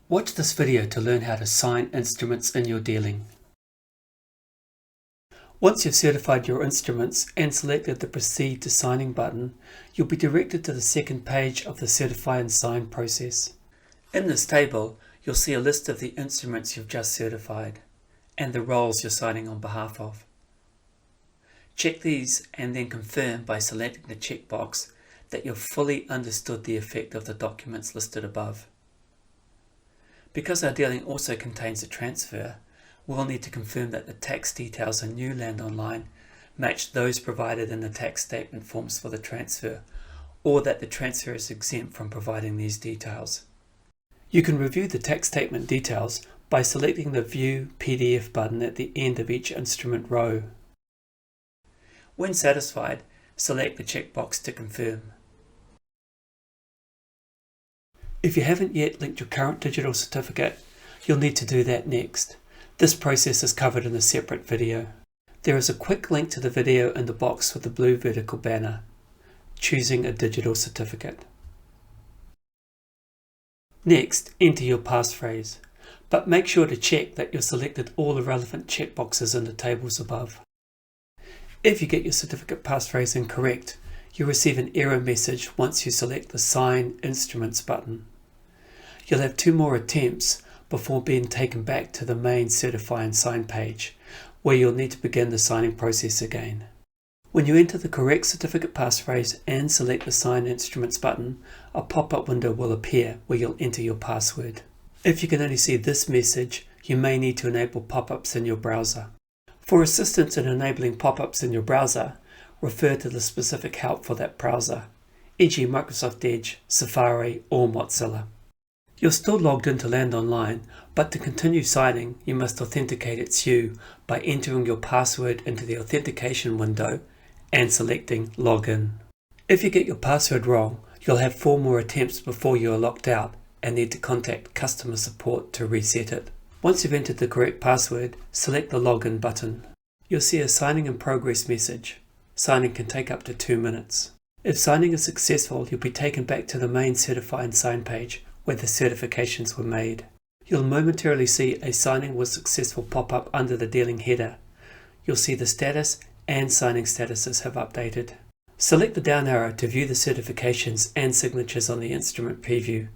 Watch this video to learn how to sign instruments in your dealing. Once you've certified your instruments and selected the Proceed to Signing button, you'll be directed to the second page of the Certify and Sign process. In this table, you'll see a list of the instruments you've just certified and the roles you're signing on behalf of. Check these and then confirm by selecting the checkbox that you've fully understood the effect of the documents listed above. Because our dealing also contains a transfer, we'll need to confirm that the tax details in new Landonline match those provided in the tax statement forms for the transfer, or that the transfer is exempt from providing these details. You can review the tax statement details by selecting the View PDF button at the end of each instrument row. When satisfied, select the checkbox to confirm. If you haven't yet linked your current digital certificate, you'll need to do that next. This process is covered in a separate video. There is a quick link to the video in the box with the blue vertical banner, choosing a digital certificate. Next, enter your passphrase, but make sure to check that you've selected all the relevant checkboxes in the tables above. If you get your certificate passphrase incorrect, you'll receive an error message once you select the Sign Instruments button. You'll have 2 more attempts before being taken back to the main Certify and Sign page, where you'll need to begin the signing process again. When you enter the correct certificate passphrase and select the Sign Instruments button, a pop-up window will appear where you'll enter your password. If you can only see this message, you may need to enable pop-ups in your browser. For assistance in enabling pop-ups in your browser, refer to the specific help for that browser, e.g. Microsoft Edge, Safari or Mozilla. You're still logged into Landonline, but to continue signing, you must authenticate it's you by entering your password into the authentication window and selecting Login. If you get your password wrong, you'll have 4 more attempts before you are locked out and need to contact customer support to reset it. Once you've entered the correct password, select the Login button. You'll see a Signing in Progress message. Signing can take up to 2 minutes. If signing is successful, you'll be taken back to the main Certify and Sign page where the certifications were made. You'll momentarily see a Signing was successful pop-up under the dealing header. You'll see the status and signing statuses have updated. Select the down arrow to view the certifications and signatures on the instrument preview.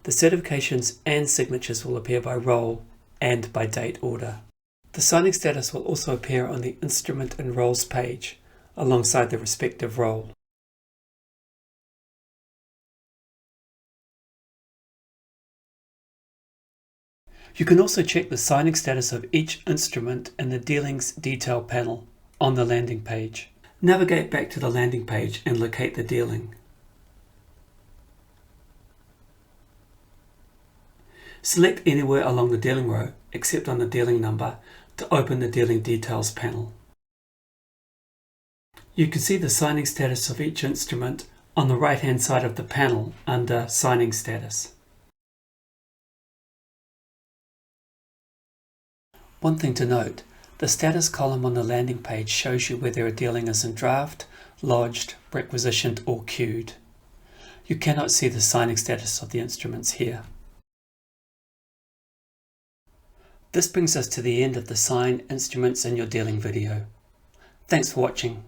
The certifications and signatures will appear by role and by date order. The signing status will also appear on the Instrument and Roles page alongside the respective role. You can also check the signing status of each instrument in the Dealings Detail panel on the landing page. Navigate back to the landing page and locate the dealing. Select anywhere along the dealing row except on the dealing number to open the Dealing Details panel. You can see the signing status of each instrument on the right hand side of the panel under Signing Status. One thing to note, the status column on the landing page shows you whether a dealing is in draft, lodged, requisitioned or queued. You cannot see the signing status of the instruments here. This brings us to the end of the Sign Instruments in Your Dealing video. Thanks for watching.